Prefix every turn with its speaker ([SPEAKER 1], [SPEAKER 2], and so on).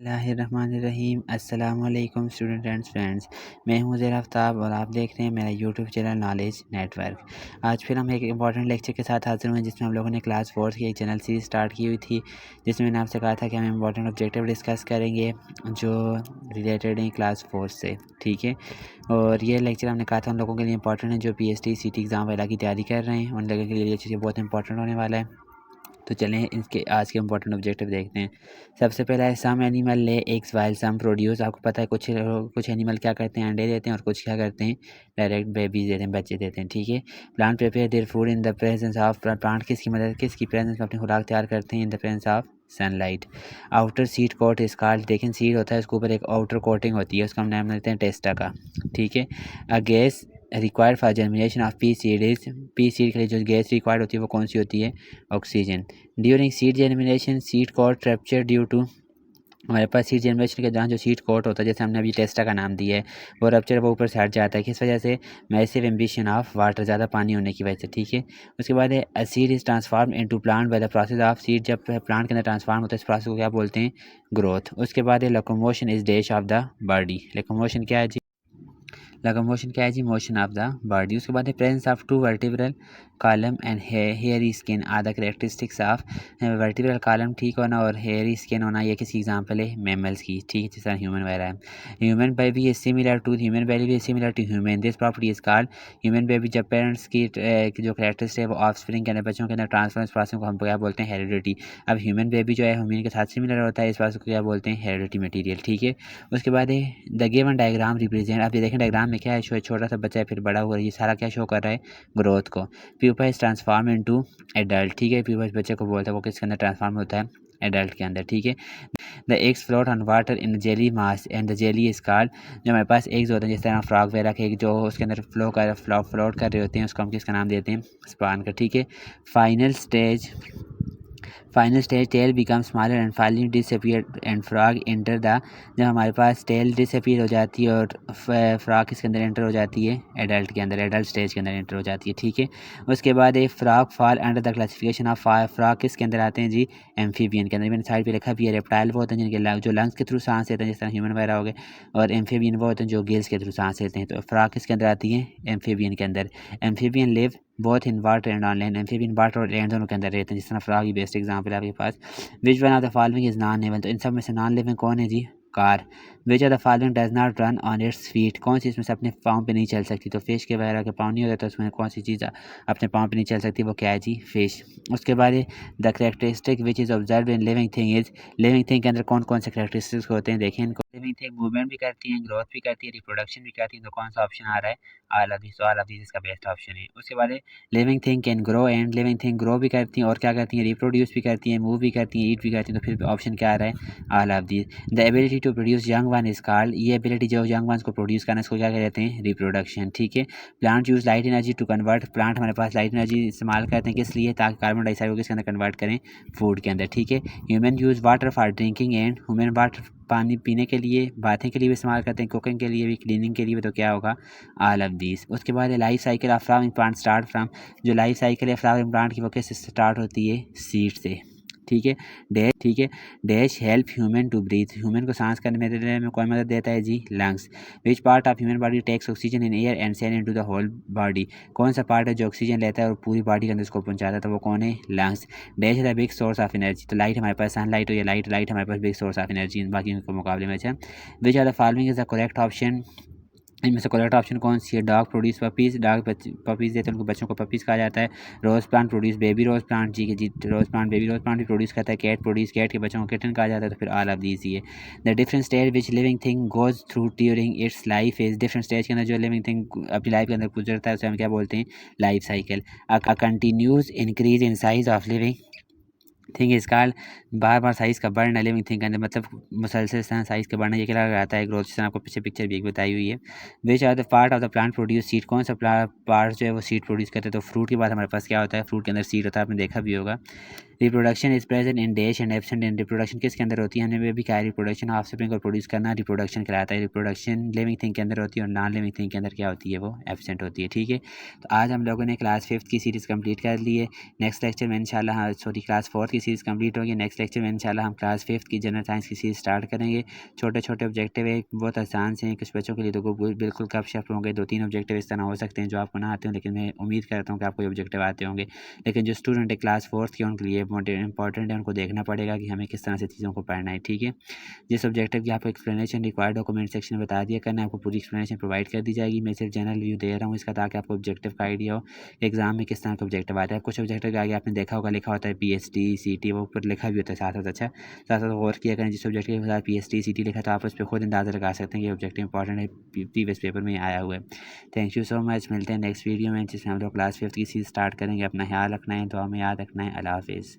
[SPEAKER 1] बिस्मिल्लाहिर्रहमानिर्रहीम। अस्सलामुअलैकुम student and friends, मैं हूं ज़ैर आफ्ताब और आप देख रहे हैं मेरा यूट्यूब चैनल नॉलेज नेटवर्क। आज फिर हम एक इंपॉर्टेंट लेक्चर के साथ हाजिर हुए हैं जिसमें हम लोगों ने क्लास 4 की एक चैनल सीरीज स्टार्ट की हुई थी, जिसमें मैंने आपसे कहा था कि हम इंपॉर्टेंट ऑब्जेक्टिव डिस्कस करेंगे जो रिलेटेड हैं क्लास 4 से। ठीक है, और ये लेक्चर हमने कहा था उन लोगों के लिए इंपॉर्टेंट है जो PST CT एग्ज़ाम वगैरह की तैयारी कर रहे हैं, उन लोगों के लिए ये चीज़ें बहुत इंपॉर्टेंट होने वाला है। तो चलें इसके आज के इंपॉर्टेंट ऑब्जेक्टिव देखते हैं। सबसे पहला है some animal lay eggs while some produce. आपको पता है कुछ एनिमल क्या करते हैं, अंडे देते हैं, और कुछ क्या करते हैं, डायरेक्ट बेबीज देते हैं, बच्चे देते हैं। ठीक है, plant prepare their food in the presence of. Plant किसकी प्रेजेंस में अपनी खुराक तैयार करते हैं, in the presence of sunlight. Outer seed coat is called. लेकिन सीड होता है उसके ऊपर एक आउटर कोटिंग होती है, उसका हम नाम लेते हैं टेस्टा का। ठीक है, a gas required for germination of P seed is. P seed के लिए जो गैस रिक्वायर्ड होती है वो कौन सी होती है, oxygen. During seed germination seed coat rupture due to. हमारे पास सीड जर्मिनेशन के दौरान जो सीड कोट होता है, जैसे हमने अभी टेस्टा का नाम दिया है, वो रप्चर वो ऊपर से हट जाता है। किस वजह से, मैसिव एम्बिशन ऑफ वाटर, ज़्यादा पानी होने की वजह से। ठीक है, उसके बाद है seed is transform into plant by the process of seed. जब प्लांट के अंदर ट्रांसफॉर्म होता है इस प्रोसेस को क्या बोलते हैं, ग्रोथ। उसके बाद है locomotion is dash of the body. Locomotion क्या है जी, लोकोमोशन क्या है जी, मोशन ऑफ द बॉडी। उसके बाद है presence of two vertebral column and hairy skin are the characteristics of. Vertebral column ठीक होना और हेयरी स्किन होना, ये किसी एग्जांपल है मैमल्स की। ठीक है, जिस तरह ह्यूमन वगैरह है। Human baby is similar to, human baby is similar to human, this property is called human baby. जब पेरेंट्स की जो कैरेक्टरिस्टिक है वो ऑफस्प्रिंग के अंदर, बच्चों के अंदर ट्रांसफर प्रोसेस को हम क्या बोलते हैं, हेरिडिटी। अब ह्यूमन बेबी जो है ह्यूमन के साथ सिमिलर होता है, इस प्रोसेस को क्या बोलते हैं, हेरिडिटी मटीरियल। ठीक है, उसके बाद है द गिवन डायग्राम रिप्रेजेंट। आप ये देखें डायग्राम में क्या है, छोटा सा बच्चा है, फिर बड़ा हुआ, ये सारा क्या शो कर रहा है, ग्रोथ को। Pupa is transform into adult. ठीक है, प्यूपा बच्चे को बोलता है, वो किसके अंदर ट्रांसफॉर्म होता है, एडल्ट के अंदर। ठीक है, the eggs float on water in jelly mass and the jelly is called. जो हमारे पास एग्स होते हैं जिस तरह फ्रॉग वगैरह के, जो उसके अंदर फ्लोट कर रहे होते हैं, उसको हम किसका नाम देते हैं, स्पान का। ठीक है, final stage tail become smaller and finally disappear and frog enter the. जब हमारे पास टेल डिसअपीयर हो जाती है और फ्रॉग इसके अंदर एंटर हो जाती है, एडल्ट के अंदर, एडल्ट स्टेज के अंदर एंटर हो जाती है। ठीक है, उसके बाद एक frog fall under the classification of frog किसके अंदर आते हैं जी, एम्फीबियन के अंदर। मैंने साइड पे लिखा भी है, रेप्टाइल वो होते हैं जिनके जो लंग्स के थ्रू सांस लेते हैं, जिस तरह ह्यूमन वगैरह हो गए, और एम्फीबियन वो होते हैं जो गिल्स के थ्रू सांस लेते हैं। तो फ्रॉग किसके अंदर आती है, एम्फीबियन के अंदर। Amphibian live both in water and on land. Amphibian water और लैंड दोनों के अंदर रहते हैं, जिस तरह फ्रॉग ही बेस्ट एग्जांपल है आपके पास। Which one of the following is non living. तो इन सब में से नॉन लिविंग कौन है जी, car. Which of the following does not run on its feet. कौन सी इसमें से अपने पाँव पे नहीं चल सकती। तो फिश के वगैरह के पाँव नहीं होता, तो उसमें कौन सी चीज़ अपने पाँव पे नहीं चल सकती, वो क्या है जी, फिश। उसके बाद the characteristic which is observe in living thing is. Living thing के अंदर कौन कौन से करेक्टरिस्टिक्स होते हैं, देखें इनको। लिविंग थिंग मूवमेंट भी करती है, ग्रोथ भी करती है, रिप्रोडक्शन भी करती है। तो कौन सा ऑप्शन आ रहा है, all of this. All of this इसका बेस्ट ऑप्शन है। उसके बाद living thing can grow and. Living thing grow भी करती हैं और क्या करती हैं, रिप्रोड्यूस भी करती हैं, मूव भी करती हैं, ईट भी करती हैं। तो फिर ऑप्शन क्या आ रहा है, all of this. The ability to produce young one is called. ये एबिलिटी जो यंग वंस को प्रोड्यूस करना, इसको क्या कहते हैं, रिप्रोडक्शन। ठीक है, plant use light energy to convert. Plant हमारे पास लाइट एनर्जी इस्तेमाल करते हैं किस लिए, ताकि कार्बन डाइऑक्साइड को किसके अंदर कन्वर्ट करें, फूड के अंदर। ठीक है, human use water for drinking and. Human water पानी पीने के लिए, बातें के लिए भी इस्तेमाल करते हैं, कुकिंग के लिए भी, क्लीनिंग के लिए भी। तो क्या होगा, ऑल ऑफ दिस। उसके बाद life cycle of flowering plant start from. जो लाइफ साइकिल है फ्लावरिंग प्लांट की वो कैसे स्टार्ट होती है, सीड से। ठीक है, dash help human to breathe. Human को सांस करने में कौन मदद देता है जी, lungs. Which part of human body takes oxygen in air and send into the whole body. कौन सा पार्ट है जो ऑक्सीजन लेता है और पूरी बॉडी के अंदर उसको पहुंचाता है, तो वो कौन है, लंग्स। डैश है the big source of energy. तो लाइट हमारे पास सनलाइट हो या लाइट हमारे पास बिग सोर्स ऑफ एनर्जी बाकी के मुकाबले में। अच्छा, which are the following is the correct option. इनमें से करेक्ट ऑप्शन कौन सी है, dog produce puppies. Dog puppies देते हैं, उनको बच्चों को पपीज़ कहा जाता है। Rose plant produce baby rose plant, जी के जी, रोज़ प्लांट बेबी रोज़ प्लांट भी प्रोड्यूस करता है। कैट प्रोड्यूस कैट के बच्चों को किटन कहा जाता है। तो फिर ऑल ऑफ दीज ही है। The different stage which living thing goes through during its life is. Different stage के अंदर जो लिविंग थिंग अपनी लाइफ के अंदर गुजरता है उसे हम क्या बोलते हैं, life cycle. A continuous increase in size of living thing is called. Bar bar size का बढ़ना लिविंग थिंग के अंदर, मतलब मुसलसल साइज़ का बढ़ना, ये क्या आता है, ग्रोथ। जिससे आपको पीछे पिक्चर भी एक बताई हुई है। Which are the part of the plant produce seed. कौन सा पार्ट जो है वो सीड प्रोड्यूस करते हैं। तो फ्रूट की बात हमारे पास क्या होता है, फ्रूट के अंदर सीड होता है, आपने देखा भी होगा। Reproduction is present in dash and absent in. Reproduction किसके अंदर होती है, हमने भी कहा है रिप्रोडक्शन ऑफ स्प्रिंग और प्रोड्यूस करना रिप्रोडक्शन कहलाता है। रिप्रोडक्शन लिविंग थिंग के अंदर होती है और नॉन लिविंग थिंग के अंदर क्या होती है, वो एब्सेंट होती है। ठीक है, तो आज हम लोगों ने क्लास 5th की सीरीज़ कंप्लीट कर ली है। नेक्स्ट लेक्चर में इंशाल्लाह क्लास 4th की सीरीज़ कंप्लीट होगी। नेक्स्ट लेक्चर में इंशाल्लाह हम क्लास 5th की जनरल साइंस की सीरीज़ स्टार्ट करेंगे। छोटे छोटे ऑब्जेक्टिव है, बहुत आसान से हैं, कुछ बच्चों के लिए तो बिल्कुल कप शप होंगे। 2-3 ऑब्जेक्टिव इस तरह हो सकते हैं जो आपको ना आते हों, लेकिन मैं उम्मीद करता हूँ कि आपको ऑब्जेक्टिव आते होंगे। लेकिन जो स्टूडेंट है क्लास 4th के, उनके लिए इंपॉर्टेंट है, उनको देखना पड़ेगा कि हमें किस तरह से चीज़ों को पढ़ना है। ठीक है, जिस ऑब्जेक्टिव की आपको एक्सप्लेनेशन रिक्वायर्ड हो कमेंट सेक्शन में बता दिया करना, आपको पूरी एक्सप्लेनेशन प्रोवाइड कर दी जाएगी। मैं सिर्फ जनरल व्यू दे रहा हूँ इसका, ताकि आपको ऑब्जेक्टिव का आइडिया हो एग्जाम में किस तरह का ऑब्जेक्टिव आता है। कुछ ऑब्जेक्टिव के आगे आपने देखा होगा लिखा होता है PhD CT, वो ऊपर लिखा भी होता है साथ साथ। अच्छा, साथ साथ गौर किया करें, जिस ऑब्जेक्टिव के साथ PhD CT लिखा तो आप उस पर खुद अंदाज़ा लगा सकते हैं कि ऑब्जेक्टिव इंपॉर्टेंट है, प्रीवियस पेपर में आया हुआ है। थैंक यू सो मच, मिलते हैं नेक्स्ट वीडियो में जिसमें हम लोग क्लास 5th की सीरीज स्टार्ट करेंगे। अपना ख्याल रखना है, दुआ में याद रखना है। अल्लाह हाफिज़।